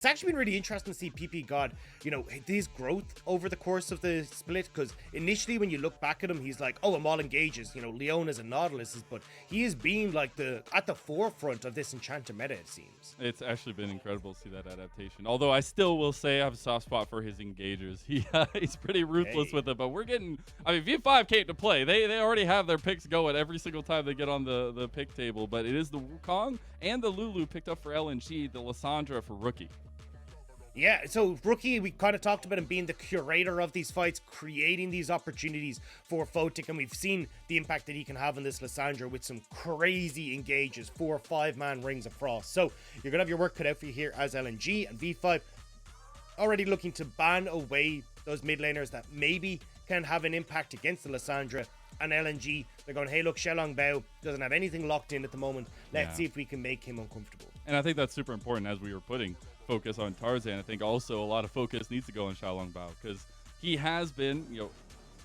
It's actually been really interesting to see ppgod, you know, his growth over the course of the split, because initially when you look back at him, he's like, oh, I'm all engages, you know, Leonas and Nautiluses, but he has been like at the forefront of this Enchanter meta, it seems. It's actually been incredible to see that adaptation. Although I still will say I have a soft spot for his engagers. He's pretty ruthless with it, but we're getting, I mean, V5 came to play. They already have their picks going every single time they get on the pick table, but it is the Wukong and the Lulu picked up for LNG, the Lissandra for Rookie. Yeah, so Rookie, we kind of talked about him being the curator of these fights, creating these opportunities for Photic, and we've seen the impact that he can have on this Lissandra with some crazy engages, 4 or 5-man rings of frost. So you're going to have your work cut out for you here as LNG, and V5 already looking to ban away those mid laners that maybe can have an impact against the Lissandra. And LNG, they're going, hey, look, LvMao doesn't have anything locked in at the moment. Let's see if we can make him uncomfortable. And I think that's super important as we were putting focus on Tarzan. I think also a lot of focus needs to go on LvMao because he has been, you know,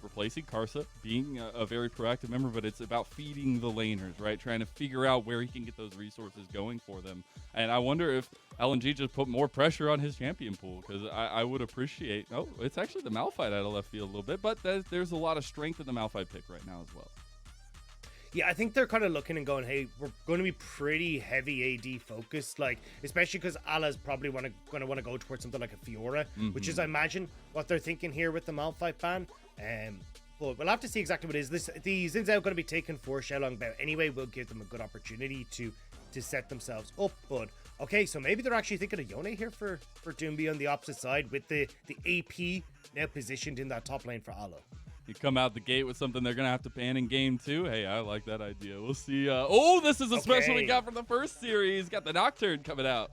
replacing Karsa, being a very proactive member, but it's about feeding the laners, right? Trying to figure out where he can get those resources going for them. And I wonder if LNG just put more pressure on his champion pool, because I would appreciate, oh, it's actually the Malphite out of left field a little bit, but there's a lot of strength in the Malphite pick right now as well. Yeah, I think they're kind of looking and going, hey, we're going to be pretty heavy AD focused, like, especially because Allah's probably going to want to go towards something like a Fiora, which is, I imagine, what they're thinking here with the Malphite ban. But we'll have to see exactly what it is. The Xin Zhao going to be taken for LvMao anyway. Will give them a good opportunity to set themselves up. But okay, so maybe they're actually thinking of Yone here for Doinb on the opposite side, with the AP now positioned in that top lane for Allah. You come out the gate with something they're going to have to ban in game 2. Hey, I like that idea. We'll see. Oh, this is a special we got from the first series. Got the Nocturne coming out.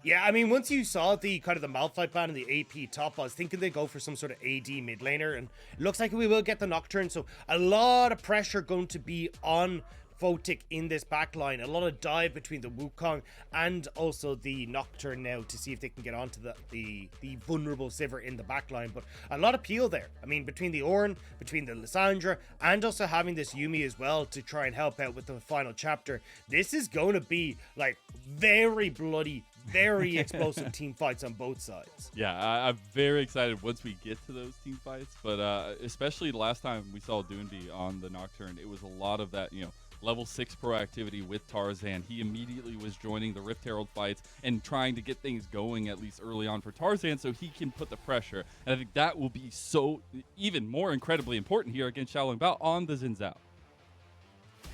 Yeah, I mean, once you saw the kind of the Malphite ban and the AP top, I was thinking they'd go for some sort of AD mid laner, and it looks like we will get the Nocturne, so a lot of pressure going to be on Photic in this backline. A lot of dive between the Wukong and also the Nocturne now to see if they can get onto the vulnerable Sivir in the backline. But a lot of peel there. I mean, between the Ornn, between the Lissandra, and also having this Yuumi as well to try and help out with the final chapter. This is going to be like very bloody, very explosive team fights on both sides. Yeah, I'm very excited once we get to those team fights. But especially the last time we saw Doinb on the Nocturne, it was a lot of that, you know, level 6 proactivity with Tarzan. He immediately was joining the Rift Herald fights and trying to get things going at least early on for Tarzan so he can put the pressure. And I think that will be so even more incredibly important here against LvMao on the Xin Zhao.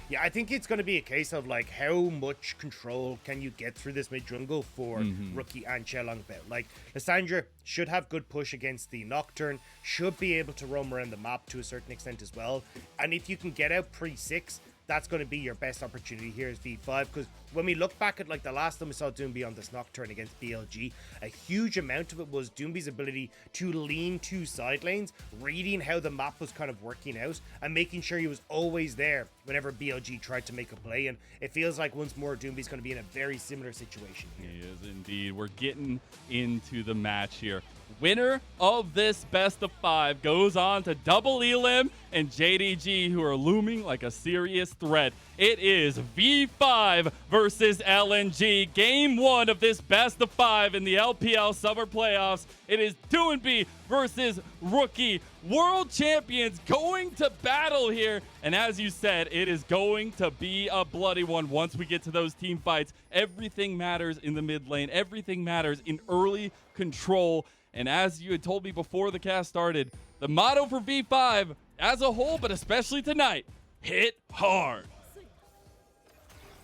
Yeah, I think it's going to be a case of like how much control can you get through this mid jungle for Rookie and LvMao. Like Lissandra should have good push against the Nocturne, should be able to roam around the map to a certain extent as well. And if you can get out pre-6, that's going to be your best opportunity here as V5, because when we look back at like the last time we saw Doinb on this Nocturne against BLG, a huge amount of it was Doinb's ability to lean 2 side lanes, reading how the map was kind of working out and making sure he was always there whenever BLG tried to make a play. And it feels like once more Doinb's going to be in a very similar situation here. He is indeed. We're getting into the match here. Winner of this best of 5 goes on to Double Elim and JDG, who are looming like a serious threat. It is V5 versus LNG. Game 1 of this best of 5 in the LPL Summer Playoffs. It is Doinb versus Rookie. World champions going to battle here. And as you said, it is going to be a bloody one once we get to those team fights. Everything matters in the mid lane. Everything matters in early control. And as you had told me before the cast started, the motto for V5 as a whole, but especially tonight, hit hard.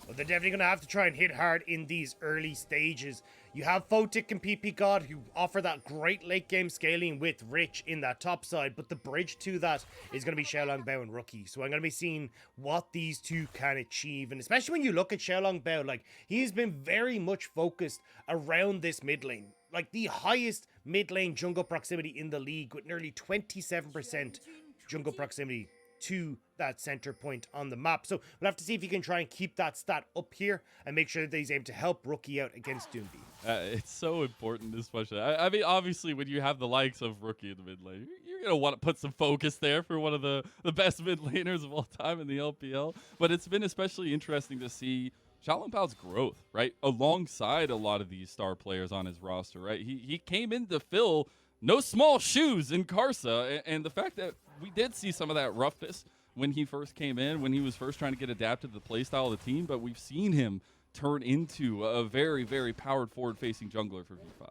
Well, they're definitely going to have to try and hit hard in these early stages. You have Photic and ppgod who offer that great late game scaling with Rich in that top side, but the bridge to that is going to be LvMao and Rookie. So I'm going to be seeing what these two can achieve. And especially when you look at LvMao, like he's been very much focused around this mid lane. Like the highest mid lane jungle proximity in the league with nearly 27% jungle proximity to that center point on the map. So we'll have to see if he can try and keep that stat up here and make sure that he's able to help Rookie out against Doinb. It's so important, especially. I mean, obviously, when you have the likes of Rookie in the mid lane, you're going to want to put some focus there for one of the best mid laners of all time in the LPL. But it's been especially interesting to see LvMao's growth, right? Alongside a lot of these star players on his roster, right? He came in to fill no small shoes in Karsa, and the fact that we did see some of that roughness when he first came in, when he was first trying to get adapted to the playstyle of the team, but we've seen him turn into a very, very powered forward-facing jungler for V5.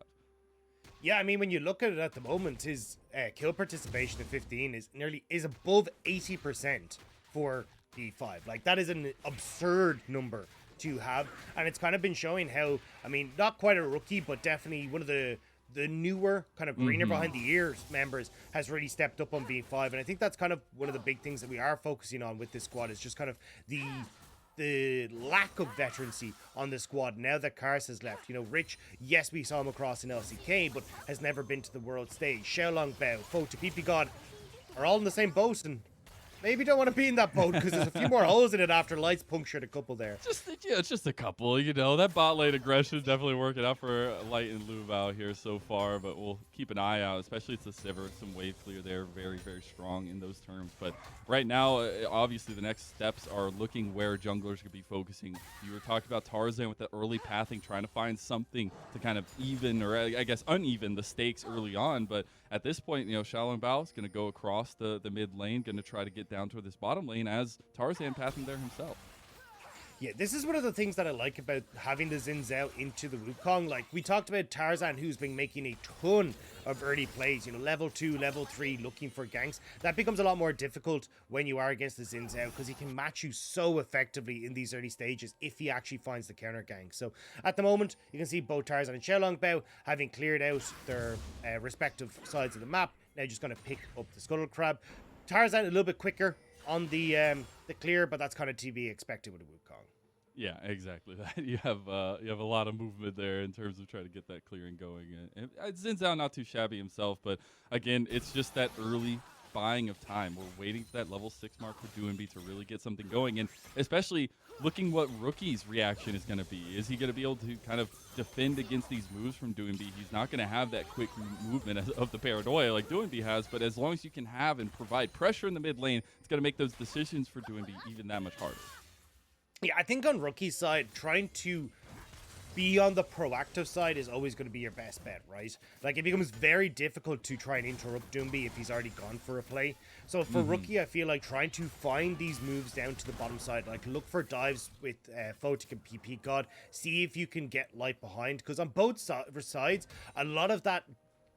Yeah, I mean, when you look at it at the moment, his kill participation at 15 is above 80% for V5. Like, that is an absurd number to have, and it's kind of been showing how, I mean, not quite a rookie, but definitely one of the newer kind of greener behind the ears members has really stepped up on V5, and I think that's kind of one of the big things that we are focusing on with this squad, is just kind of the lack of veterancy on the squad now that Karsa has left. You know, Rich, yes, we saw him across in LCK, but has never been to the world stage. LvMao, Photic, ppgod are all in the same boat, and maybe don't want to be in that boat because there's a few more holes in it after Lights punctured a couple there. It's just a couple, you know. That bot lane aggression definitely working out for Light and LvMao here so far, but we'll keep an eye out, especially it's the Sivir, some wave clear there, very, very strong in those terms. But right now, obviously the next steps are looking where junglers could be focusing. You were talking about Tarzan with the early pathing, trying to find something to kind of even, or I guess uneven, the stakes early on, but at this point, you know, LvMao is going to go across the mid lane, going to try to get down toward this bottom lane as Tarzan pathing there himself. Yeah, this is one of the things that I like about having the Xin Zhao into the Wukong. Like, we talked about Tarzan, who's been making a ton of early plays, you know, level 2, level 3, looking for ganks. That becomes a lot more difficult when you are against the Xin Zhao, because he can match you so effectively in these early stages if he actually finds the counter gank. So, at the moment, you can see both Tarzan and LvMao having cleared out their respective sides of the map. Now just going to pick up the Scuttle Crab. Tarzan a little bit quicker on the clear, but that's kind of to be expected with a Wukong. Yeah, exactly. That you have a lot of movement there in terms of trying to get that clearing going. And Xin Zhao not too shabby himself, but again, it's just that early buying of time. We're waiting for that level 6 mark for Doinb to really get something going, and especially looking what Rookie's reaction is going to be. Is he going to be able to kind of defend against these moves from Doinb? He's not going to have that quick movement of the paranoia like Doinb has, but as long as you can have and provide pressure in the mid lane, it's going to make those decisions for Doinb even that much harder. Yeah, I think on Rookie's side, trying to be on the proactive side is always going to be your best bet, right? Like, it becomes very difficult to try and interrupt Doinb if he's already gone for a play. So for Rookie, I feel like trying to find these moves down to the bottom side, like look for dives with Photic and ppgod, see if you can get Light behind, because on both sides, a lot of that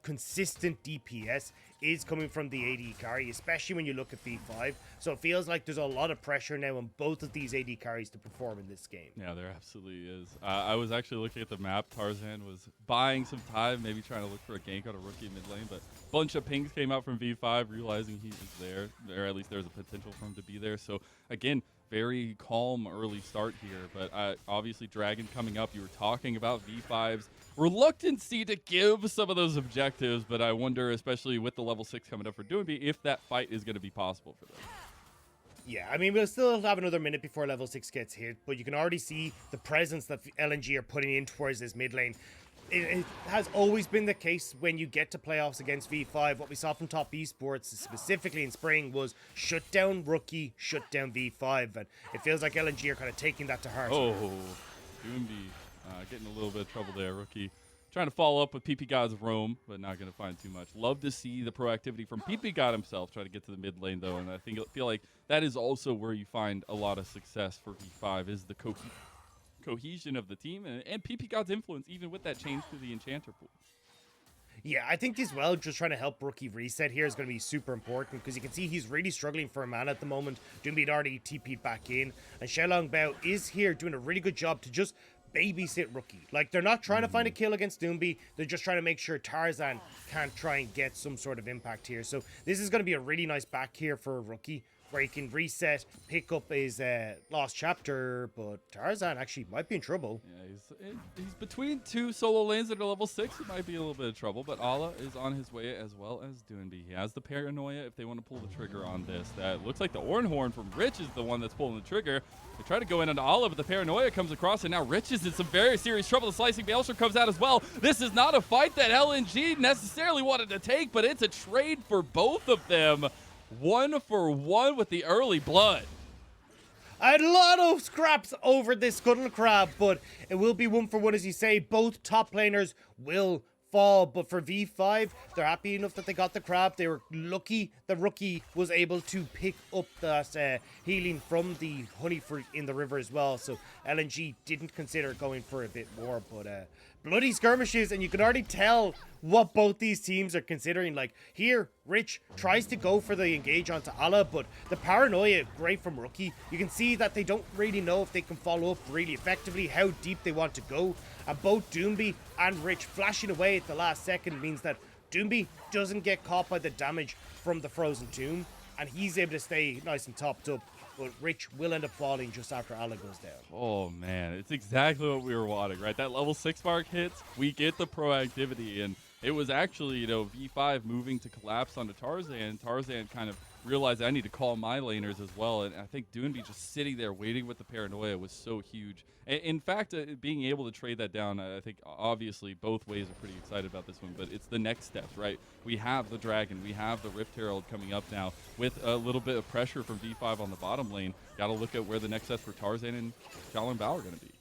consistent DPS is coming from the AD carry, especially when you look at V5. So it feels like there's a lot of pressure now on both of these AD carries to perform in this game. Yeah, there absolutely is. I was actually looking at the map. Tarzan was buying some time, maybe trying to look for a gank on a Rookie mid lane, but a bunch of pings came out from V5, realizing he was there, or at least there's a potential for him to be there. So again, very calm early start here, but obviously Dragon coming up. You were talking about V5's reluctancy to give some of those objectives, but I wonder, especially with the level 6 coming up for Doinb, if that fight is going to be possible for them. Yeah, I mean, we'll still have another minute before level 6 gets hit, but you can already see the presence that LNG are putting in towards this mid lane. It has always been the case when you get to playoffs against V5. What we saw from Top Esports, specifically in spring, was shut down Rookie, shut down V5, and it feels like LNG are kind of taking that to heart. Oh, Doinb getting a little bit of trouble there. Rookie trying to follow up with ppgod's roam, but not going to find too much. Love to see the proactivity from ppgod himself, trying to get to the mid lane, though, and I feel like that is also where you find a lot of success for V5, is the cohesion of the team and ppgod's influence, even with that change to the enchanter pool. Yeah, I think as well, just trying to help Rookie reset here is going to be super important, because you can see he's really struggling for a mana at the moment. Doinb had already TP'd back in, and LvMao is here doing a really good job to just babysit Rookie. Like, they're not trying to find a kill against Doinb, they're just trying to make sure Tarzan can't try and get some sort of impact here. So this is going to be a really nice back here for Rookie, where he can reset, pick up his lost chapter, but Tarzan actually might be in trouble. Yeah, he's between two solo lanes that are level 6. He might be a little bit of trouble, but Allah is on his way as well as Doinb. He has the paranoia if they want to pull the trigger on this. That looks like the Ornn from Rich is the one that's pulling the trigger. They try to go in onto Allah, but the paranoia comes across, and now Rich is in some very serious trouble. The slicing Maelstrom comes out as well. This is not a fight that LNG necessarily wanted to take, but it's a trade for both of them. 1 for 1 with the early blood. A lot of scraps over this Scuttle Crab, but it will be 1-for-1, as you say. Both top laners will fall, but for V5, they're happy enough that they got the crab. They were lucky the rookie was able to pick up that healing from the honey fruit in the river as well, so LNG didn't consider going for a bit more, but bloody skirmishes, and you can already tell what both these teams are considering. Like here, Rich tries to go for the engage onto Allah, but the paranoia, great from rookie. You can see that they don't really know if they can follow up really effectively, how deep they want to go. And both Doinb and Rich flashing away at the last second means that Doinb doesn't get caught by the damage from the Frozen Tomb, and he's able to stay nice and topped up. But Rich will end up falling just after Allah goes down. Oh, man. It's exactly what we were wanting, right? That level 6 mark hits, we get the proactivity, and it was actually, you know, V5 moving to collapse onto Tarzan. Tarzan kind of realized I need to call my laners as well, and I think Doinb just sitting there waiting with the paranoia was so huge. In fact, being able to trade that down, I think obviously both ways are pretty excited about this one, but it's the next steps, right? We have the Dragon, we have the Rift Herald coming up now with a little bit of pressure from V5 on the bottom lane. Got to look at where the next steps for Tarzan and LvMao are going to be.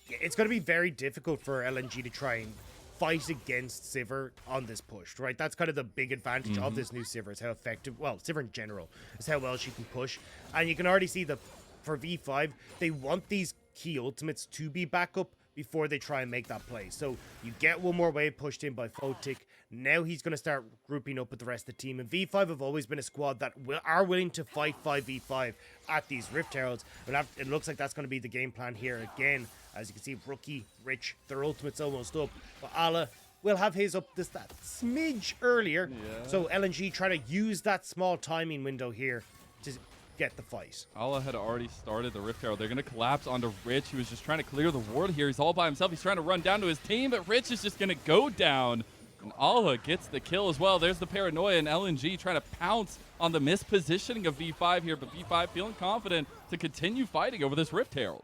Yeah, it's going to be very difficult for LNG to try and fight against Sivir on this push, right? That's kind of the big advantage of this new Sivir, is how effective, well, Sivir in general, is how well she can push. And you can already see that for V5, they want these key ultimates to be back up before they try and make that play. So you get one more wave pushed in by Photic. Now he's going to start grouping up with the rest of the team. And V5 have always been a squad that are willing to fight 5v5 at these Rift Heralds. But it looks like that's going to be the game plan here again. As you can see, Rookie, Rich, their ultimate's almost up. But Allah will have his up just that smidge earlier. Yeah. So LNG try to use that small timing window here to get the fight. Allah had already started the Rift Herald. They're going to collapse onto Rich. He was just trying to clear the ward here. He's all by himself. He's trying to run down to his team, but Rich is just going to go down. And Allah gets the kill as well. There's the paranoia, and LNG trying to pounce on the mispositioning of V5 here, but V5 feeling confident to continue fighting over this Rift Herald.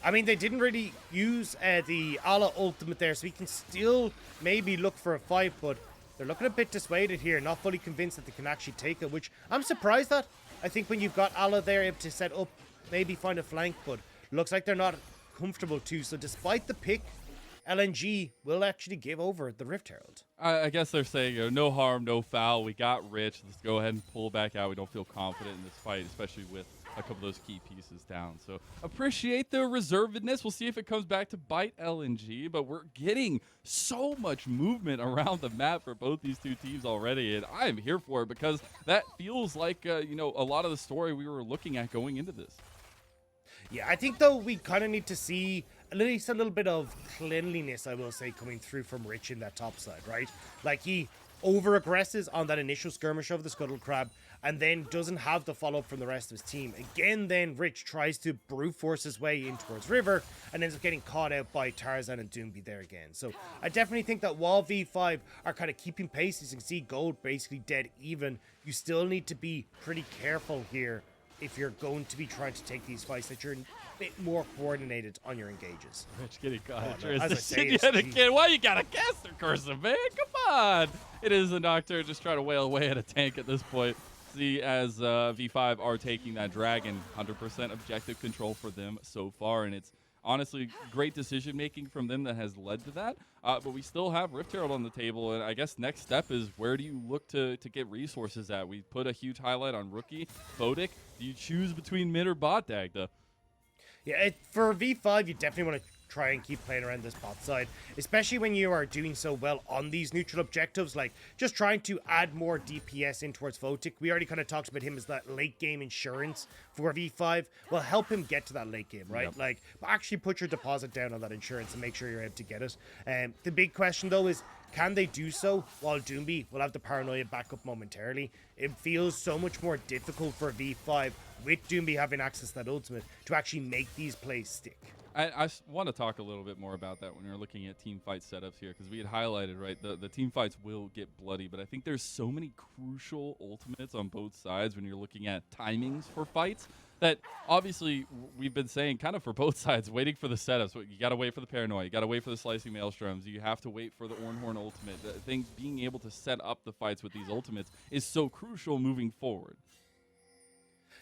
I mean, they didn't really use the Allah ultimate there, so we can still maybe look for a fight, but they're looking a bit dissuaded here, not fully convinced that they can actually take it, which I'm surprised at. I think when you've got Allah there able to set up, maybe find a flank, but looks like they're not comfortable too. So despite the pick, LNG will actually give over the Rift Herald. I guess they're saying, you know, no harm, no foul. We got Rich. Let's go ahead and pull back out. We don't feel confident in this fight, especially with a couple of those key pieces down. So appreciate the reservedness. We'll see if it comes back to bite LNG, but we're getting so much movement around the map for both these two teams already, and I'm here for it because that feels like, you know, a lot of the story we were looking at going into this. Yeah, I think, though, we kind of need to see at least a little bit of cleanliness, I will say, coming through from Rich in that top side, right? Like, he over-aggresses on that initial skirmish of the Scuttle Crab, and then doesn't have the follow-up from the rest of his team. Again, then Rich tries to brute force his way in towards River, and ends up getting caught out by Tarzan and Doinb there again. So I definitely think that while V5 are kind of keeping pace, as you can see Gold basically dead even, you still need to be pretty careful here if you're going to be trying to take these fights, that you're a bit more coordinated on your engages. Rich getting caught. As I say, yet again. Why you gotta caster Karsa, man? Come on. It is a Nocturne just trying to wail away at a tank at this point. See, as V5 are taking that Dragon, 100% objective control for them so far, and it's honestly great decision making from them that has led to that. But we still have Rift Herald on the table, and I guess next step is, where do you look to get resources at? We put a huge highlight on Rookie, Photic. Do you choose between mid or bot, Dagda? Yeah, for V5, you definitely want to try and keep playing around this bot side, especially when you are doing so well on these neutral objectives, like just trying to add more DPS in towards Photic. We already kind of talked about him as that late game insurance for V5. Well, help him get to that late game, right? Yep. Like, actually put your deposit down on that insurance and make sure you're able to get it. The big question, though, is can they do so while Doinb will have the paranoia back up momentarily? It feels so much more difficult for V5 with Doinb having access to that ultimate to actually make these plays stick. I want to talk a little bit more about that when you're looking at team fight setups here, because we had highlighted, right, the team fights will get bloody, but I think there's so many crucial ultimates on both sides when you're looking at timings for fights that obviously we've been saying kind of for both sides, waiting for the setups. You got to wait for the paranoia, you got to wait for the slicing maelstroms, you have to wait for the Ornn ultimate. The thing, being able to set up the fights with these ultimates is so crucial moving forward.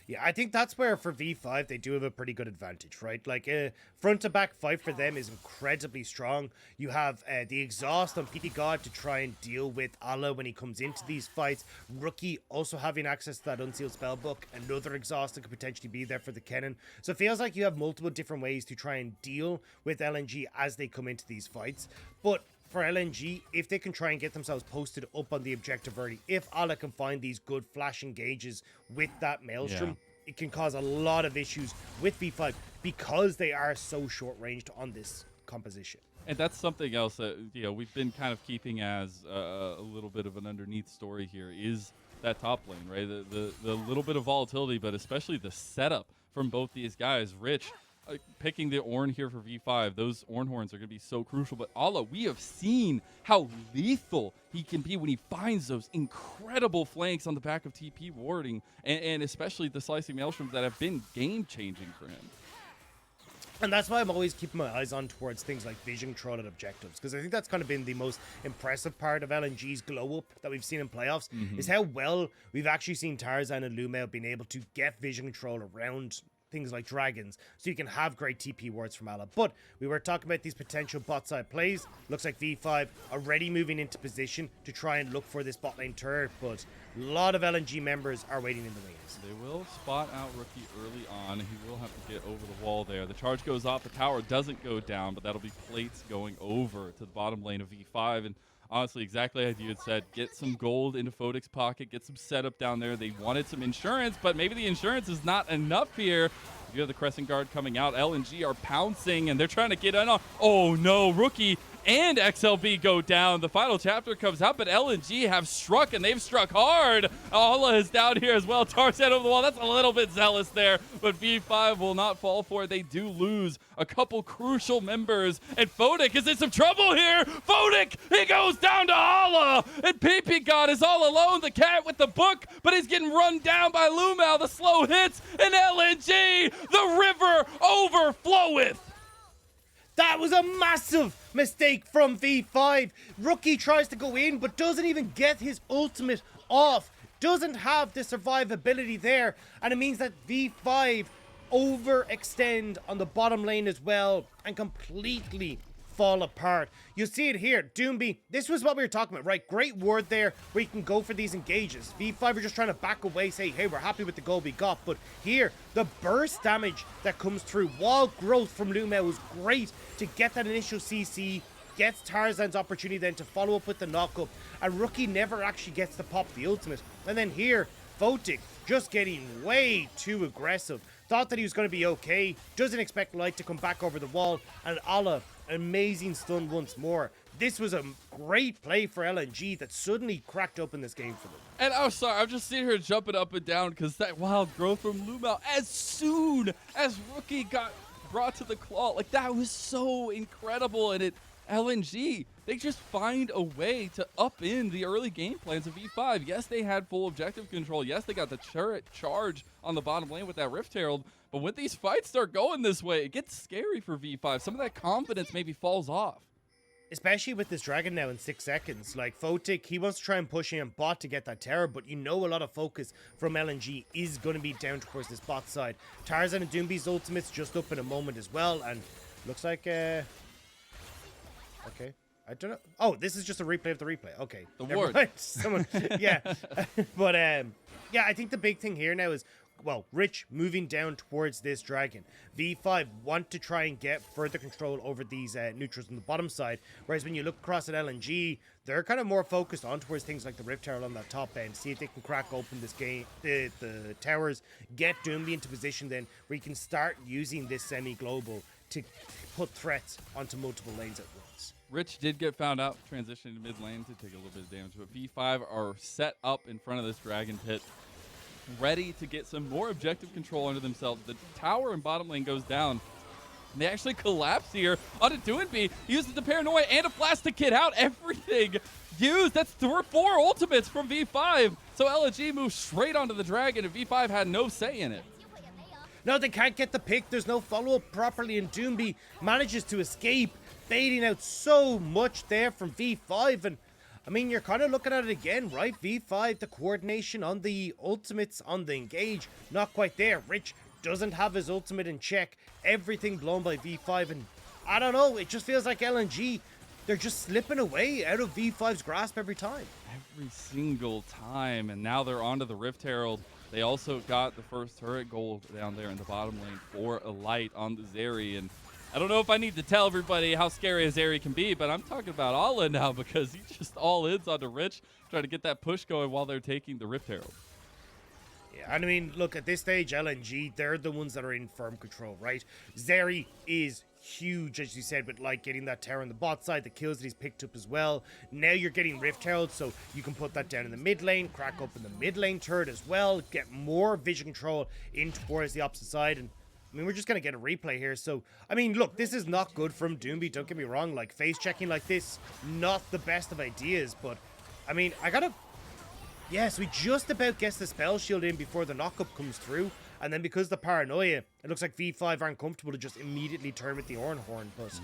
Yeah, I think that's where for V5 they do have a pretty good advantage, right? Like front to back fight for them is incredibly strong. You have the exhaust on ppgod to try and deal with Allah when he comes into these fights. Rookie also having access to that unsealed spellbook, another exhaust that could potentially be there for the Kennen. So it feels like you have multiple different ways to try and deal with LNG as they come into these fights. But for LNG, if they can try and get themselves posted up on the objective early, if Allah can find these good flash engages with that Maelstrom, it can cause a lot of issues with V5 because they are so short-ranged on this composition. And that's something else that we've been kind of keeping as a little bit of an underneath story here is that top lane, right? The little bit of volatility, but especially the setup from both these guys. Rich, picking the Ornn here for V5, those Ornn horns are going to be so crucial. But Allah, we have seen how lethal he can be when he finds those incredible flanks on the back of TP warding, and especially the slicing maelstroms that have been game-changing for him. And that's why I'm always keeping my eyes on towards things like vision control and objectives, because I think that's kind of been the most impressive part of LNG's glow up that we've seen in playoffs, is how well we've actually seen Tarzan and LvMao being able to get vision control around things like dragons, so you can have great TP wards from Allah. But we were talking about these potential bot side plays. Looks like V5 already moving into position to try and look for this bot lane turret, but a lot of LNG members are waiting in the wings. They will spot out Rookie early on. He will have to get over the wall there. The charge goes off. The tower doesn't go down, but that'll be plates going over to the bottom lane of V5. And honestly, exactly as you had said, get some gold into Photic's pocket, get some setup down there. They wanted some insurance, but maybe the insurance is not enough here. You have the Crescent Guard coming out. LNG are pouncing, and they're trying to get in on. Oh, no. Rookie and XLB go down. The final chapter comes out, but LNG have struck, and they've struck hard. Allah is down here as well. Tarzan over the wall. That's a little bit zealous there, but V5 will not fall for it. They do lose a couple crucial members, and Photic is in some trouble here. Photic, he goes down to Allah, and ppgod is all alone. The cat with the book, but he's getting run down by LvMao. The slow hits, and LNG, the river overfloweth. That was a massive mistake from V5. Rookie tries to go in, but doesn't even get his ultimate off. Doesn't have the survivability there. And it means that V5 overextend on the bottom lane as well and completely fall apart. You see it here. Doinb, this was what we were talking about, right? Great ward there where you can go for these engages. V5 are just trying to back away, say, hey, we're happy with the goal we got. But here, the burst damage that comes through, wall growth from LvMao was great to get that initial CC, gets Tarzan's opportunity then to follow up with the knock-up, and Rookie never actually gets to pop the ultimate. And then here, Photic just getting way too aggressive. Thought that he was going to be okay, doesn't expect Light to come back over the wall, and Allah, amazing stun once more. This was a great play for LNG that suddenly cracked open this game for them. And I'm sorry, I'm just sitting here jumping up and down because that wild growth from LvMao, as soon as Rookie got brought to the claw, like that was so incredible. And LNG, they just find a way to up in the early game plans of V5. Yes, they had full objective control. Yes, they got the turret charge on the bottom lane with that Rift Herald. But when these fights start going this way, it gets scary for V5. Some of that confidence maybe falls off. Especially with this dragon now in 6 seconds. Like, Photic, he wants to try and push in bot to get that tower, but you know a lot of focus from LNG is going to be down towards this bot side. Tarzan and Doinb's ultimates just up in a moment as well, and looks like, okay. I don't know. Oh, this is just a replay of the replay. Okay. The ward. Someone, yeah. But, yeah, I think the big thing here now is, well, Rich moving down towards this dragon. V5 want to try and get further control over these neutrals on the bottom side, whereas when you look across at LNG, they're kind of more focused on towards things like the Rift Tower on that top end, see if they can crack open this game, the towers, get Doinb into position then, where you can start using this semi-global to put threats onto multiple lanes at once. Rich did get found out, transitioning to mid lane to take a little bit of damage, but V5 are set up in front of this dragon pit, ready to get some more objective control under themselves. The tower in bottom lane goes down. And they actually collapse here onto Doinb. He uses the paranoia and a flash to get out. Everything used. That's 4 ultimates from V5. So LNG moves straight onto the dragon, and V5 had no say in it. No, they can't get the pick. There's no follow-up properly, and Doinb manages to escape, baiting out so much there from V5. And I mean, you're kind of looking at it again, right? V5, the coordination on the ultimates on the engage, not quite there. Rich doesn't have his ultimate in check. Everything blown by V5, and I don't know, it just feels like LNG, they're just slipping away out of V5's grasp every time. Every single time, and now they're onto the Rift Herald. They also got the first turret goal down there in the bottom lane for a light on the Zeri, and I don't know if I need to tell everybody how scary a Zeri can be, but I'm talking about Alla now because he just all-ins onto Rich, trying to get that push going while they're taking the Rift Herald. Yeah, and I mean, look, at this stage, LNG, they're the ones that are in firm control, right? Zeri is huge, as you said, with like getting that tower on the bot side, the kills that he's picked up as well. Now you're getting Rift Herald, so you can put that down in the mid lane, crack open the mid lane turret as well, get more vision control in towards the opposite side, and I mean, we're just going to get a replay here. So, I mean, look, this is not good from Doinb, don't get me wrong. Like, face checking like this, not the best of ideas. But, I mean, I got to... Yes, we just about gets the spell shield in before the knockup comes through. And then because of the paranoia, it looks like V5 aren't comfortable to just immediately turn with the Ornn horn. But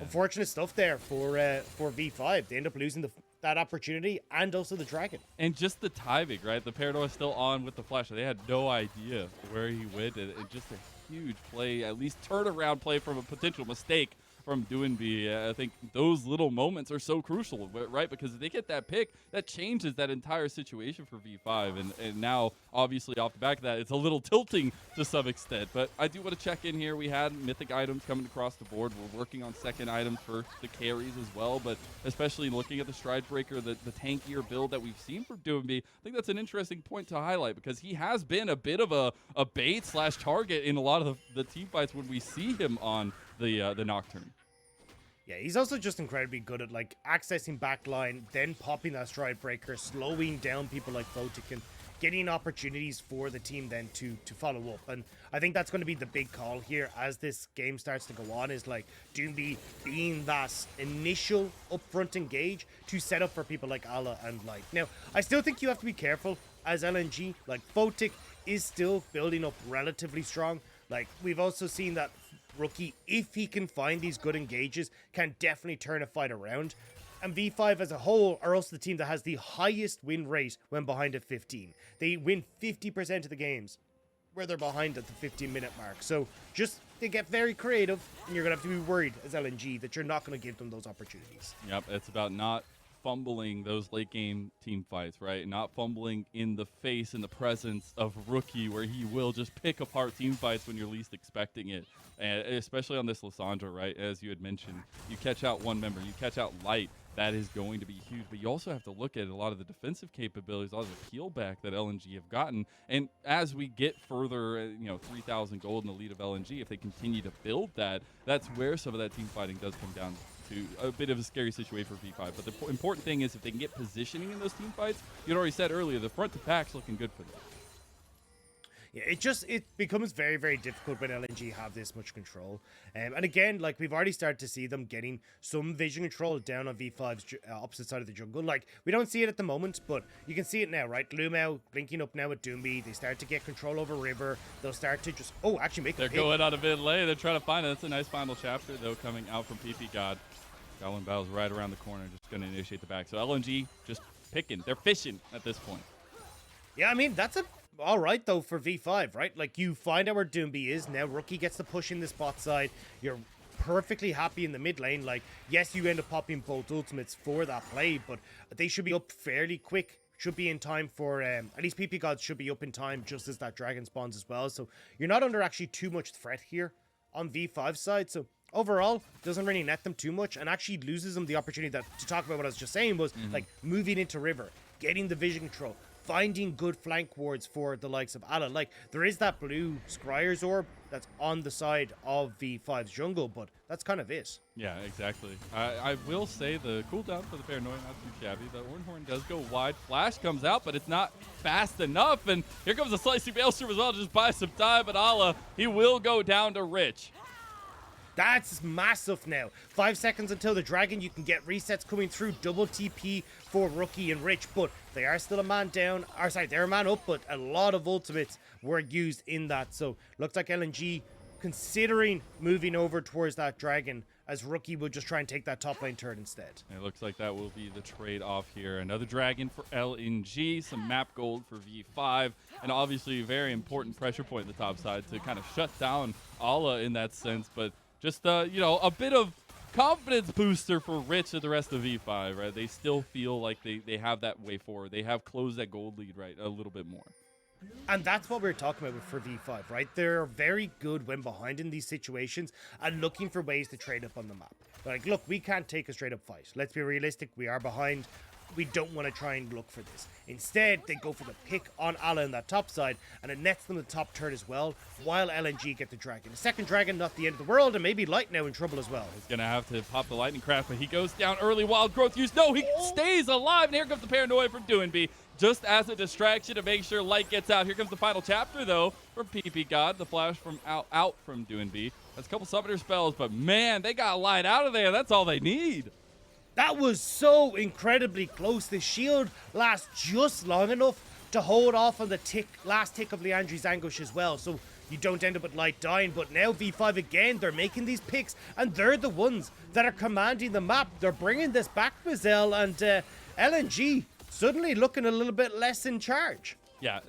unfortunate stuff there for V5. They end up losing that opportunity and also the dragon. And just the timing, right? The paranoia is still on with the flash. They had no idea where he went. And just a huge play, at least turnaround play from a potential mistake from Doinb. I think those little moments are so crucial, right? Because if they get that pick, that changes that entire situation for V5. And now, obviously, off the back of that, it's a little tilting to some extent. But I do want to check in here. We had mythic items coming across the board. We're working on second items for the carries as well. But especially looking at the Stride Breaker, the tankier build that we've seen from Doinb, I think that's an interesting point to highlight because he has been a bit of a bait/target in a lot of the team fights when we see him on the Nocturne. Yeah, he's also just incredibly good at like accessing backline, then popping that Stride Breaker, slowing down people like Photic, and getting opportunities for the team then to follow up. And I think that's going to be the big call here as this game starts to go on, is like Doinb being that initial upfront engage to set up for people like Alla and Light. Now, I still think you have to be careful as LNG. Like, Photic is still building up relatively strong. Like, we've also seen that Rookie, if he can find these good engages, can definitely turn a fight around. And V5 as a whole are also the team that has the highest win rate when behind at 15. They win 50% of the games where they're behind at the 15-minute mark. So just, they get very creative, and you're going to have to be worried as LNG that you're not going to give them those opportunities. Yep, it's about not fumbling those late game team fights, right? Not fumbling in the face, in the presence of Rookie, where he will just pick apart team fights when you're least expecting it. And especially on this Lissandra, right? As you had mentioned, you catch out one member, you catch out Light, that is going to be huge. But you also have to look at a lot of the defensive capabilities, a lot of the peel back that LNG have gotten. And as we get further, 3,000 gold in the lead of LNG, if they continue to build that, that's where some of that team fighting does come down to a bit of a scary situation for V5. But the important thing is if they can get positioning in those team fights, you'd already said earlier, the front to back's looking good for them. Yeah, it becomes very, very difficult when LNG have this much control. And again, like, we've already started to see them getting some vision control down on V5's opposite side of the jungle. Like, we don't see it at the moment, but you can see it now, right? LvMao linking up now with Doinb. They start to get control over River. They'll start to just, actually make a pick. They're going out of mid lane. They're trying to find it. That's a nice final chapter, though, coming out from ppgod. LvMao's right around the corner, just going to initiate the back. So LNG just picking. They're fishing at this point. Yeah, I mean, that's all right, though, for V5, right? Like, you find out where Doinb is. Now, Rookie gets the push in the spot side. You're perfectly happy in the mid lane. Like, yes, you end up popping both ultimates for that play, but they should be up fairly quick. Should be in time for, at least ppgod should be up in time just as that dragon spawns as well. So you're not under actually too much threat here on V5's side. So overall, doesn't really net them too much and actually loses them the opportunity to talk about what I was just saying was, like, moving into River, getting the vision control, finding good flank wards for the likes of Alla. Like, there is that blue Scryer's orb that's on the side of V5's jungle, but that's kind of it. Yeah, exactly. I will say the cooldown for the Paranoia, not too shabby. The Ornn horn does go wide. Flash comes out, but it's not fast enough. And here comes a slicey Maelstrom as well, just buy some time. But Alla, he will go down to Rich. That's massive now. 5 seconds until the dragon. You can get resets coming through. Double TP for Rookie and Rich, but they are still a man down. Or sorry, they're a man up, but a lot of ultimates were used in that. So looks like LNG considering moving over towards that dragon as Rookie will just try and take that top lane turret instead. It looks like that will be the trade-off here. Another dragon for LNG, some map gold for V5, and obviously a very important pressure point in the top side to kind of shut down Ala in that sense. But just, you know, a bit of confidence booster for Rich and the rest of V5, right? They still feel like they have that way forward. They have closed that gold lead, right, a little bit more. And that's what we're talking about for V5, right? They're very good when behind in these situations and looking for ways to trade up on the map. Like, look, we can't take a straight up fight. Let's be realistic. We are behind. We don't want to try and look for this. Instead, they go for the pick on Ala in that top side, and it nets them the top turret as well, while LNG get the dragon. The second dragon, not the end of the world, and maybe Light now in trouble as well. He's going to have to pop the lightning craft, but he goes down early. Wild growth use. No, he stays alive, and here comes the paranoia from Doinb. Just as a distraction to make sure Light gets out. Here comes the final chapter, though, for ppgod. The flash from out from Doinb. That's a couple summoner spells, but man, they got Light out of there. That's all they need. That was so incredibly close. The shield lasts just long enough to hold off on the last tick of Liandry's anguish as well, so you don't end up with Light dying. But now V5 again, they're making these picks, and they're the ones that are commanding the map. They're bringing this back, Mazel, and LNG suddenly looking a little bit less in charge. Yeah,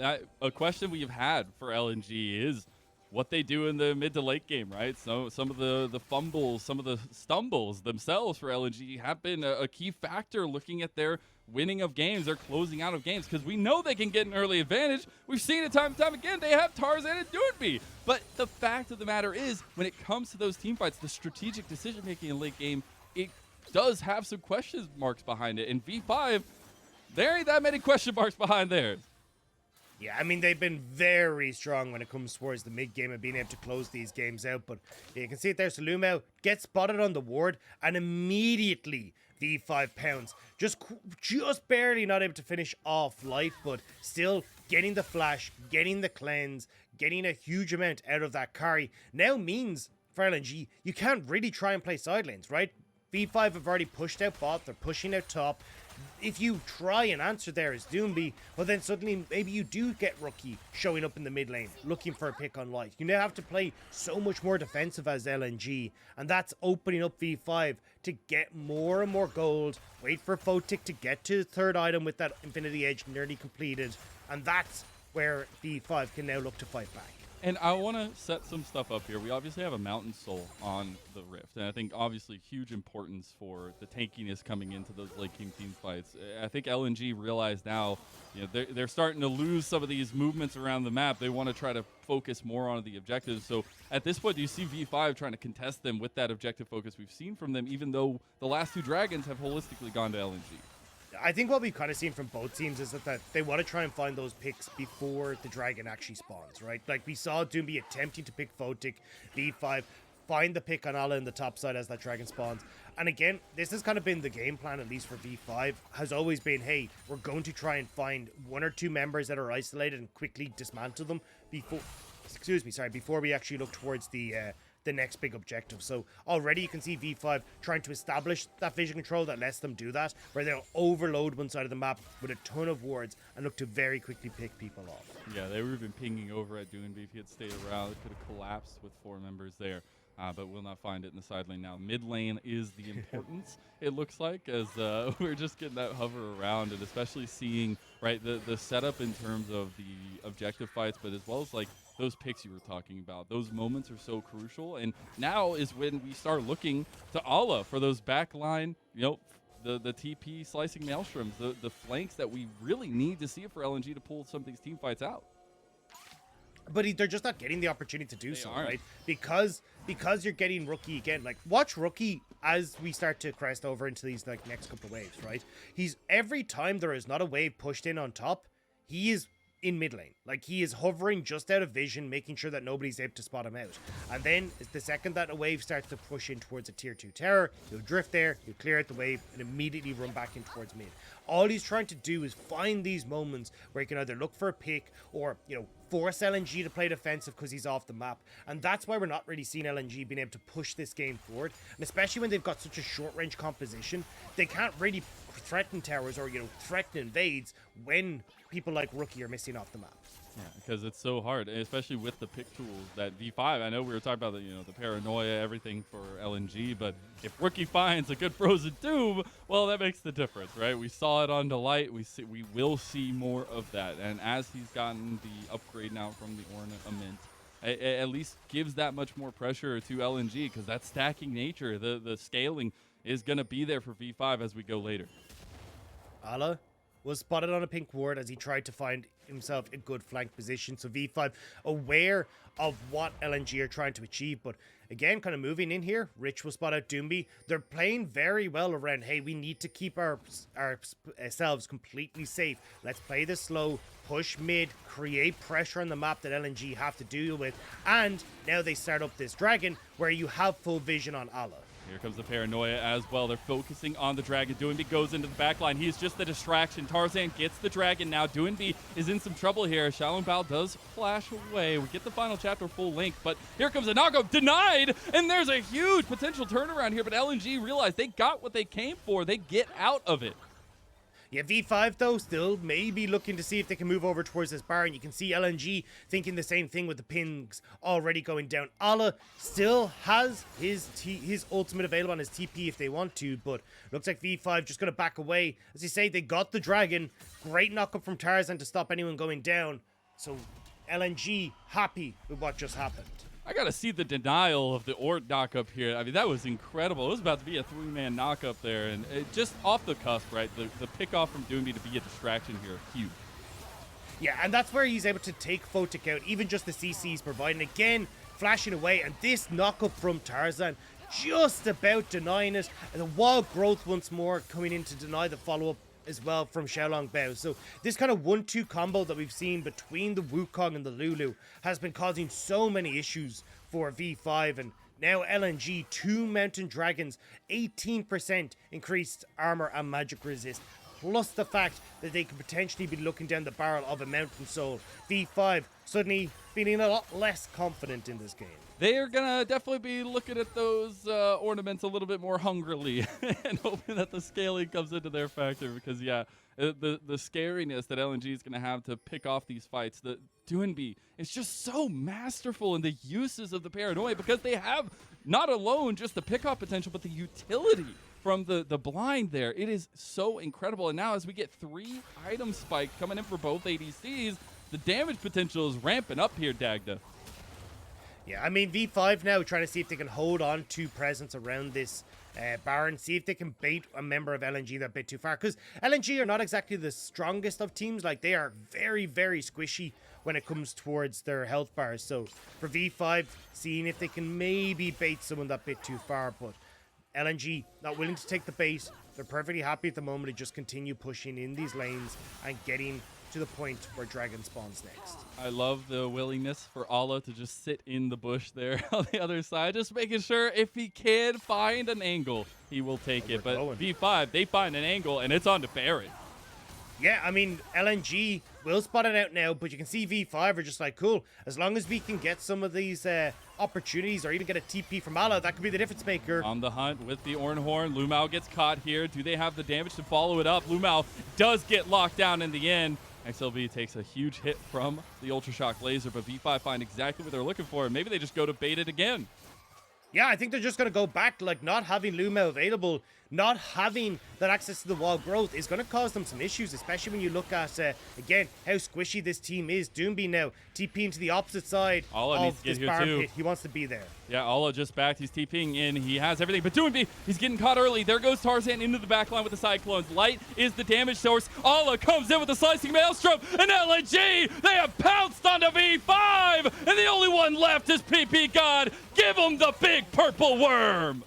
a question we've had for LNG is what they do in the mid to late game, right? So some of the fumbles, some of the stumbles themselves for LNG have been a key factor looking at their winning of games, their closing out of games, because we know they can get an early advantage. We've seen it time and time again. They have Tarzan and Doinb. But the fact of the matter is, when it comes to those team fights, the strategic decision-making in late game, it does have some question marks behind it. And V5, there ain't that many question marks behind theirs. Yeah, I mean, they've been very strong when it comes towards the mid-game and being able to close these games out. But yeah, you can see it there. So LvMao gets spotted on the ward, and immediately V5 pounds. Just barely not able to finish off Light, but still getting the flash, getting the cleanse, getting a huge amount out of that carry. Now means, for LNG, you can't really try and play side lanes, right? V5 have already pushed out bot. They're pushing out top. If you try and answer there as Doinb, well then suddenly maybe you do get Rookie showing up in the mid lane looking for a pick on Light. You now have to play so much more defensive as LNG, and that's opening up V5 to get more and more gold, wait for Photic to get to the third item with that Infinity Edge nearly completed, and that's where V5 can now look to fight back. And I want to set some stuff up here. We obviously have a Mountain Soul on the Rift, and I think obviously huge importance for the tankiness coming into those late game team fights. I think LNG realize now, you know, they're starting to lose some of these movements around the map. They want to try to focus more on the objectives. So at this point, do you see V5 trying to contest them with that objective focus we've seen from them, even though the last two dragons have holistically gone to LNG? I think what we've kind of seen from both teams is that they want to try and find those picks before the dragon actually spawns, right? Like we saw Doinb attempting to pick Photic, V5, find the pick on Ala in the top side as that dragon spawns. And again, this has kind of been the game plan, at least for V5, has always been, hey, we're going to try and find one or two members that are isolated and quickly dismantle them before we actually look towards the next big objective. So already you can see V5 trying to establish that vision control that lets them do that, where they'll overload one side of the map with a ton of wards and look to very quickly pick people off. Yeah, they were even pinging over at Doinb. If he had stayed around, it could have collapsed with 4 members there. But we'll not find it in the side lane now. Mid lane is the importance, it looks like, as we're just getting that hover around, and especially seeing, right, the setup in terms of the objective fights, but as well as, like, those picks you were talking about. Those moments are so crucial, and now is when we start looking to Ala for those backline, you know, the TP slicing maelstroms, the flanks that we really need to see for LNG to pull some of these team fights out. But they're just not getting the opportunity to do They so, aren't. right? Because you're getting Rookie again. Like, watch Rookie as we start to crest over into these like next couple of waves, right? He's every time there is not a wave pushed in on top, he is in mid lane. Like, he is hovering just out of vision, making sure that nobody's able to spot him out. And then the second that a wave starts to push in towards a tier 2 tower, he'll drift there, he'll clear out the wave, and immediately run back in towards mid. All he's trying to do is find these moments where he can either look for a pick or, you know, force LNG to play defensive because he's off the map. And that's why we're not really seeing LNG being able to push this game forward. And especially when they've got such a short range composition, they can't really threaten towers or, you know, threaten invades when people like Rookie are missing off the map. Yeah, because it's so hard, especially with the pick tools that V5. I know we were talking about the paranoia, everything for LNG, but if Rookie finds a good frozen tomb, well, that makes the difference, right? We saw it on Delight. We will see more of that, and as he's gotten the upgrade now from the ornament, it at least gives that much more pressure to LNG because that stacking nature, the scaling is going to be there for V5 as we go later. Ala was spotted on a pink ward as he tried to find himself a good flank position. So V5 aware of what LNG are trying to achieve, but again, kind of moving in here. Rich will spot out Doinb. They're playing very well around, hey, we need to keep ourselves completely safe. Let's play this slow, push mid, create pressure on the map that LNG have to deal with. And now they start up this dragon where you have full vision on Ala. Here comes the paranoia as well. They're focusing on the dragon. Doinb goes into the backline. He's just the distraction. Tarzan gets the dragon now. Doinb is in some trouble here. LvMao does flash away. We get the final chapter full length, but here comes a knockup. Denied! And there's a huge potential turnaround here, but LNG realized they got what they came for. They get out of it. Yeah, V5, though, still maybe looking to see if they can move over towards this Baron. You can see LNG thinking the same thing with the pings already going down. Ala still has his ultimate available on his TP if they want to, but looks like V5 just going to back away. As you say, they got the dragon. Great knockup from Tarzan to stop anyone going down. So LNG happy with what just happened. I got to see the denial of the Ornn knockup here. I mean, that was incredible. It was about to be a three-man knockup there, and it just off the cusp, right? The pick-off from Doinb to be a distraction here, huge. Yeah, and that's where he's able to take Photic out, even just the CC's providing. Again, flashing away, and this knockup from Tarzan just about denying it. And the wild growth once more coming in to deny the follow-up as well from LvMao. So this kind of 1-2 combo that we've seen between the Wukong and the Lulu has been causing so many issues for V5, and now LNG, 2 Mountain Dragons, 18% increased armor and magic resist, plus the fact that they could potentially be looking down the barrel of a Mountain Soul. V5 suddenly feeling a lot less confident in this game. They are going to definitely be looking at those ornaments a little bit more hungrily and hoping that the scaling comes into their factor because, yeah, the scariness that LNG is going to have to pick off these fights. The Doinb is just so masterful in the uses of the paranoia because they have not alone just the pick-off potential, but the utility from the blind there. It is so incredible. And now as we get 3 item spikes coming in for both ADCs, the damage potential is ramping up here, Dagda. Yeah, I mean, V5 now trying to see if they can hold on to presence around this Baron, see if they can bait a member of LNG that bit too far, because LNG are not exactly the strongest of teams. Like, they are very, very squishy when it comes towards their health bars. So for V5, seeing if they can maybe bait someone that bit too far, but LNG not willing to take the bait. They're perfectly happy at the moment to just continue pushing in these lanes and getting to the point where Dragon spawns next. I love the willingness for Ala to just sit in the bush there on the other side, just making sure if he can find an angle, he will take it. But V5, they find an angle, and it's on to Barrett. Yeah, I mean, LNG will spot it out now, but you can see V5 are just like, cool, as long as we can get some of these opportunities or even get a TP from Ala, that could be the difference maker. On the hunt with the Ornn horn, LvMao gets caught here. Do they have the damage to follow it up? LvMao does get locked down in the end. XLB takes a huge hit from the Ultra Shock laser, but V5 find exactly what they're looking for, and maybe they just go to bait it again. Yeah, I think they're just going to go back, like not having LvMao available, not having that access to the wall growth is going to cause them some issues, especially when you look at, again, how squishy this team is. Doinb now TPing to the opposite side of this Baron pit. He wants to be there. Yeah, Ala just backed. He's TPing in. He has everything. But Doinb, he's getting caught early. There goes Tarzan into the backline with the Cyclones. Light is the damage source. Ala comes in with the Slicing Maelstrom. And LNG, they have pounced onto V5. And the only one left is ppgod. Give him the big purple worm.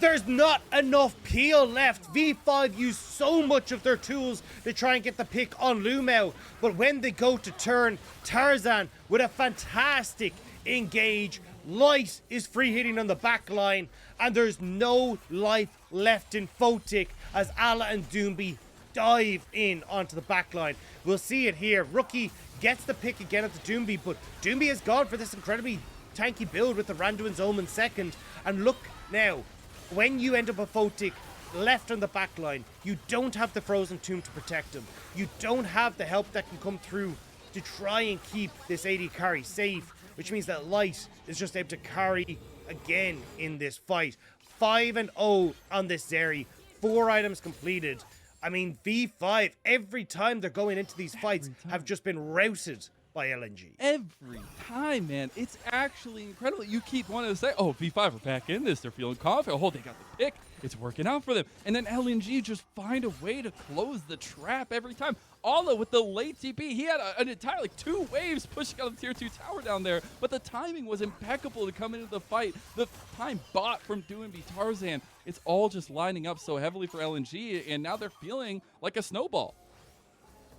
There's not enough peel left. V5 use so much of their tools to try and get the pick on LvMao. But when they go to turn, Tarzan with a fantastic engage. Light is free hitting on the back line. And there's no life left in Photic as Ala and Doinb dive in onto the back line. We'll see it here. Rookie gets the pick again at the Doinb, but Doinb has gone for this incredibly tanky build with the Randuin's Omen second. And look now, when you end up a Photic left on the back line, you don't have the Frozen Tomb to protect him. You don't have the help that can come through to try and keep this AD carry safe, which means that Light is just able to carry again in this fight. 5-0 on this Zeri, 4 items completed. I mean, V5, every time they're going into these fights, have just been routed by LNG. Every time, man. It's actually incredible. You keep wanting to say, oh, V5 are back in this. They're feeling confident. Oh, they got the pick. It's working out for them. And then LNG just find a way to close the trap every time. Alla with the late TP, he had an entire 2 waves pushing out the tier 2 tower down there, but the timing was impeccable to come into the fight. The time bought from Doinb Tarzan, it's all just lining up so heavily for LNG, and now they're feeling like a snowball.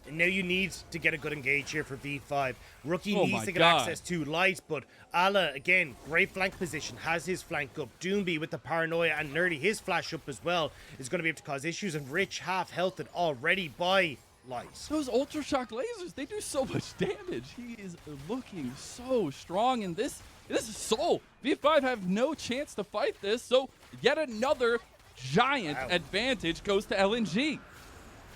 And now you need to get a good engage here for V5. Rookie Oh needs to get God. access to Light, but Alla, again, great flank position, has his flank up. Doinb with the paranoia and Nerdy, his flash up as well, is going to be able to cause issues, and Rich half healthed already by Light. Those Ultra Shock lasers, they do so much damage. He is looking so strong, and this is Soul. V5 have no chance to fight this, so yet another giant advantage goes to LNG.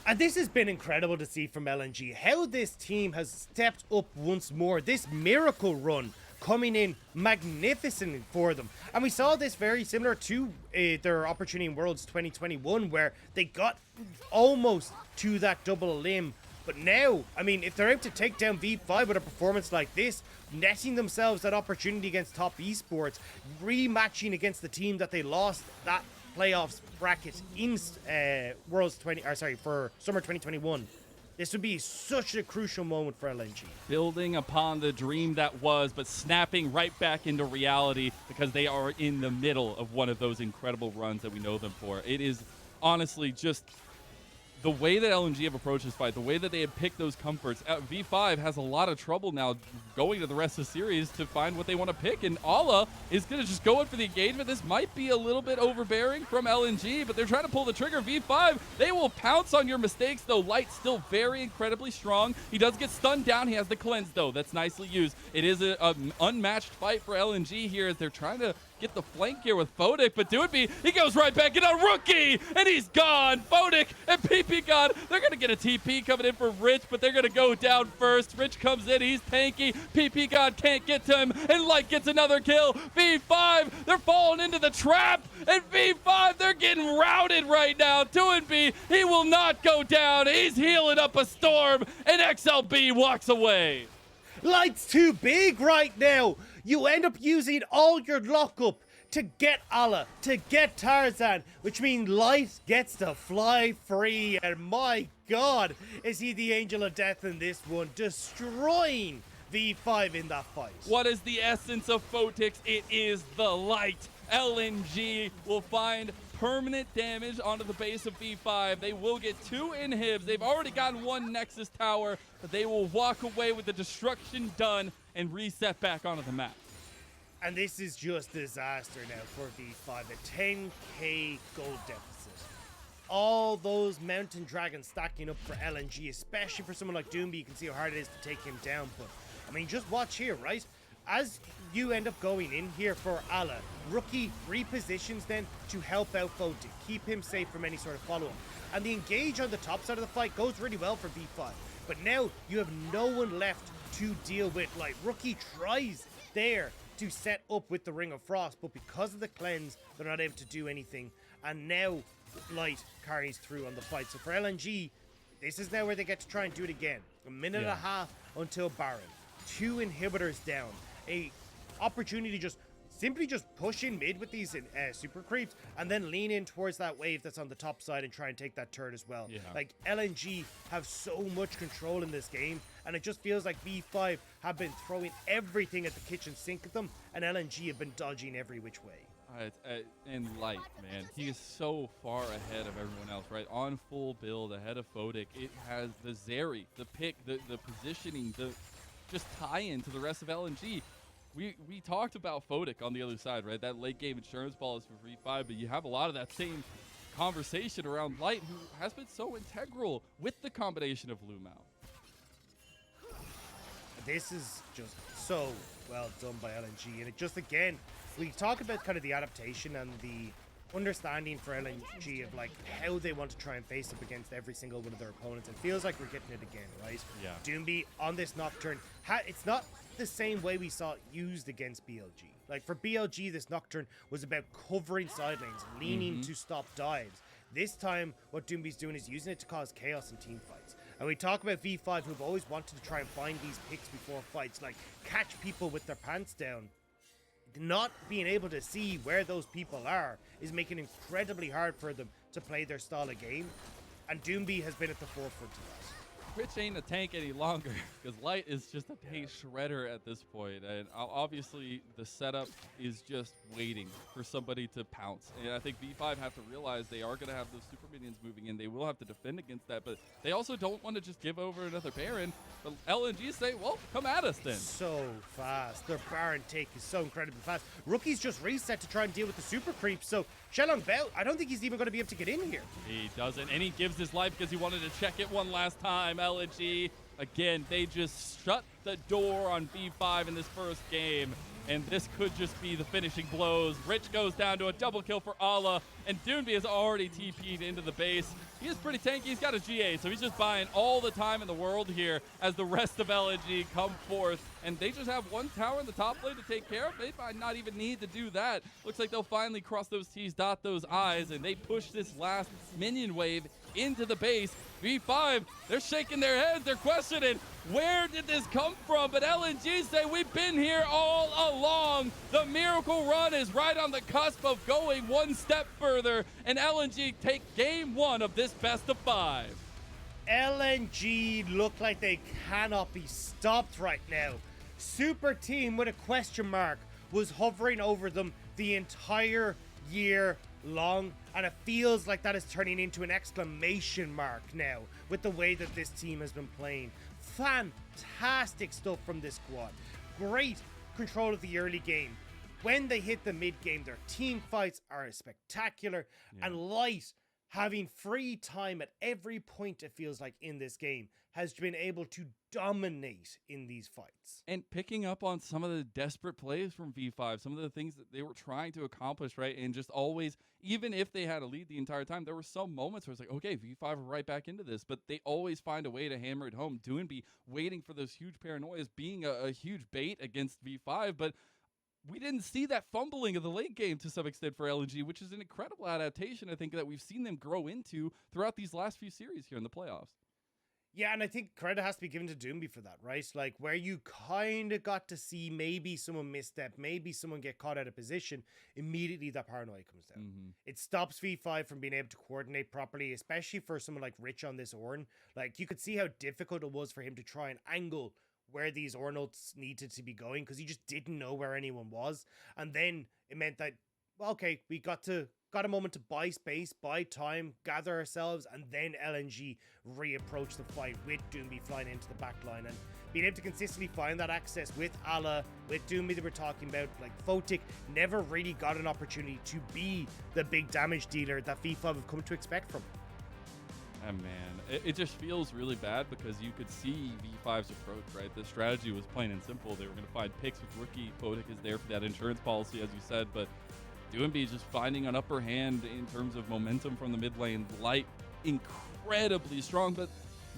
And this has been incredible to see from LNG, how this team has stepped up once more. This miracle run coming in magnificent for them. And we saw this very similar to their opportunity in Worlds 2021, where they got almost to that double limb. But now, I mean, if they're able to take down V5 with a performance like this, netting themselves that opportunity against top esports, rematching against the team that they lost that playoffs bracket in for summer 2021. This would be such a crucial moment for LNG. Building upon the dream that was, but snapping right back into reality because they are in the middle of one of those incredible runs that we know them for. It is honestly just the way that LNG have approached this fight, the way that they have picked those comforts. V5 has a lot of trouble now going to the rest of the series to find what they want to pick, and Alla is going to just go in for the engagement. This might be a little bit overbearing from LNG, but they're trying to pull the trigger. V5, they will pounce on your mistakes, though. Light's still very incredibly strong. He does get stunned down. He has the cleanse, though. That's nicely used. It is an unmatched fight for LNG here as they're trying to get the flank here with Photic, but Doinb, he goes right back in on Rookie, and he's gone. Photic and ppgod, they're going to get a TP coming in for Rich, but they're going to go down first. Rich comes in, he's tanky. ppgod can't get to him, and Light gets another kill. V5, they're falling into the trap, and V5, they're getting routed right now. Doinb, he will not go down. He's healing up a storm, and XLB walks away. Light's too big right now. You end up using all your lockup to get Alla, to get Tarzan, which means Light gets to fly free. And my God, is he the angel of death in this one, destroying V5 in that fight. What is the essence of Photic? It is the light. LNG will find permanent damage onto the base of V5. They will get 2 inhibs. They've already gotten 1 Nexus Tower, but they will walk away with the destruction done and reset back onto the map. And this is just disaster now for V5. A 10k gold deficit. All those mountain dragons stacking up for LNG, especially for someone like Doinb. You can see how hard it is to take him down. But, I mean, just watch here, right? As you end up going in here for Alla, Rookie repositions then to help out Photic, keep him safe from any sort of follow-up. And the engage on the top side of the fight goes really well for V5. But now you have no one left to deal with. Like, Rookie tries there to set up with the Ring of Frost, but because of the cleanse, they're not able to do anything. And now Light carries through on the fight. So for LNG, this is now where they get to try and do it again. A minute and a half until Baron. 2 inhibitors down. A opportunity to simply just push in mid with these super creeps and then lean in towards that wave that's on the top side and try and take that turret as well. Like, LNG have so much control in this game, and it just feels like V5 have been throwing everything at the kitchen sink at them, and LNG have been dodging every which way. And Light, man, he is so far ahead of everyone else, right? On full build, ahead of Photic. It has the Zeri, the pick, the positioning, the just tie in to the rest of LNG. We talked about Photic on the other side, right? That late game insurance ball is for V5, but you have a lot of that same conversation around Light, who has been so integral with the combination of LvMao. This is just so well done by LNG, and it just, again, we talk about kind of the adaptation and the understanding for LNG of like how they want to try and face up against every single one of their opponents. It feels like we're getting it again, right? Yeah. Doinb on this Nocturne, it's not the same way we saw it used against BLG. Like for BLG, this Nocturne was about covering side lanes, leaning to stop dives. This time, what Doinb's doing is using it to cause chaos in team fights. And we talk about V5 who've always wanted to try and find these picks before fights, like catch people with their pants down. Not being able to see where those people are is making it incredibly hard for them to play their style of game. And Doinb has been at the forefront of that. Twitch ain't a tank any longer because Light is just a pace shredder at this point. And obviously, the setup is just waiting for somebody to pounce. And I think V5 have to realize they are going to have those super minions moving in. They will have to defend against that, but they also don't want to just give over another Baron. But LNG say, well, come at us then. So fast. Their Baron take is so incredibly fast. Rookie's just reset to try and deal with the super creep. So LvMao, I don't think he's even going to be able to get in here. He doesn't, and he gives his life because he wanted to check it one last time. LNG, again, they just shut the door on V5 in this first game, and this could just be the finishing blows. Rich goes down to a double kill for Allah, and Doinb has already TP'd into the base. He is pretty tanky. He's got a GA, so he's just buying all the time in the world here as the rest of LNG come forth, and they just have one tower in the top lane to take care of. They might not even need to do that. Looks like they'll finally cross those T's, dot those I's, and they push this last minion wave into the base. V5, they're shaking their heads. They're questioning, where did this come from? But LNG say, we've been here all along. The miracle run is right on the cusp of going one step further, and LNG take game one of this best of 5. LNG look like they cannot be stopped right now. Super team with a question mark was hovering over them the entire year long, and it feels like that is turning into an exclamation mark now with the way that this team has been playing. Fantastic stuff from this squad. Great control of the early game. When they hit the mid game, their team fights are spectacular, and Light, having free time at every point, it feels like, in this game, has been able to dominate in these fights. And picking up on some of the desperate plays from V5, some of the things that they were trying to accomplish, right? And just always, even if they had a lead the entire time, there were some moments where it's like, okay, V5 are right back into this, but they always find a way to hammer it home. Doinb waiting for those huge paranoias, being a huge bait against V5, but we didn't see that fumbling of the late game to some extent for LNG, which is an incredible adaptation, I think, that we've seen them grow into throughout these last few series here in the playoffs. Yeah, and I think credit has to be given to Doinb for that, right? Like, where you kind of got to see maybe someone misstep, maybe someone get caught out of position, immediately that paranoia comes down. It stops V5 from being able to coordinate properly, especially for someone like Rich on this Ornn. Like, you could see how difficult it was for him to try and angle where these Ornn ults needed to be going, because he just didn't know where anyone was. And then it meant that, well, okay, we got a moment to buy space, buy time, gather ourselves, and then LNG reapproach the fight with Doinb flying into the back line. And being able to consistently find that access with Allah, with Doinb that we're talking about, like Photic never really got an opportunity to be the big damage dealer that V5 have come to expect from him. And man, it just feels really bad because you could see V5's approach, right? The strategy was plain and simple. They were going to find picks with rookie. Photic is there for that insurance policy, as you said, but Doinb is just finding an upper hand in terms of momentum from the mid lane. Light, incredibly strong, but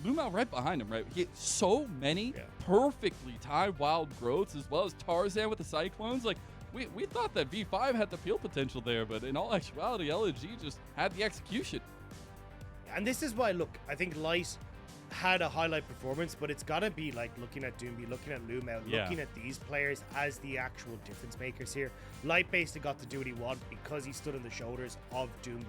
LvMao right behind him, right? He hit so many perfectly timed wild growths, as well as Tarzan with the Cyclones. Like, we thought that V5 had the field potential there, but in all actuality, LNG just had the execution. And this is why, look, I think Light had a highlight performance, but it's got to be like looking at Doinb, looking at LvMao, looking at these players as the actual difference makers here. Light basically got to do what he wanted because he stood on the shoulders of Doinb,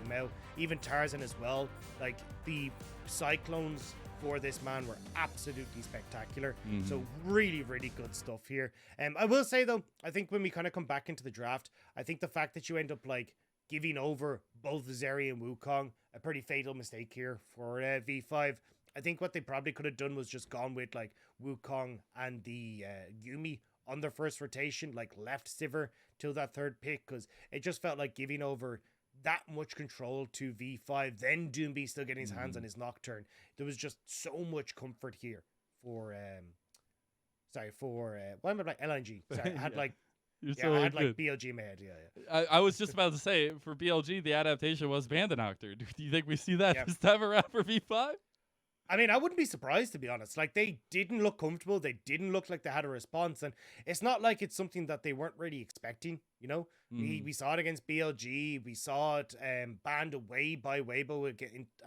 LvMao, even Tarzan as well. Like, the Cyclones for this man were absolutely spectacular. So really, really good stuff here. I will say, though, I think when we kind of come back into the draft, I think the fact that you end up like giving over both Zeri and Wukong, a pretty fatal mistake here for V5. I think what they probably could have done was just gone with like Wukong and the Yuumi on their first rotation, like left Sivir till that third pick, because it just felt like giving over that much control to V5, then Doinb still getting his hands on his Nocturne. There was just so much comfort here for LNG. Sorry, I had like You're Yeah, so I had good. like BLG in my head. Yeah. I was just about to say, for BLG, the adaptation was ban the Nocturne. Do you think we see that Yeah. this time around for V5? I mean, I wouldn't be surprised, to be honest. Like, they didn't look comfortable. They didn't look like they had a response. And it's not like it's something that they weren't really expecting, you know? We saw it against BLG. We saw it banned away by Weibo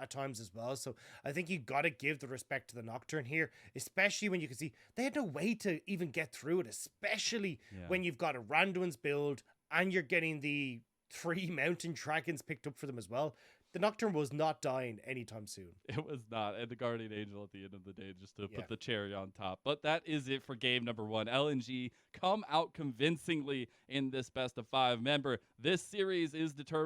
at times as well. So I think you got to give the respect to the Nocturne here, especially when you can see they had no way to even get through it, especially when you've got a Randuin's build and you're getting the 3 mountain dragons picked up for them as well. The Nocturne was not dying anytime soon. It was not. And the Guardian Angel at the end of the day, just to put the cherry on top. But that is it for game number 1. LNG come out convincingly in this best of 5. Remember, this series is determined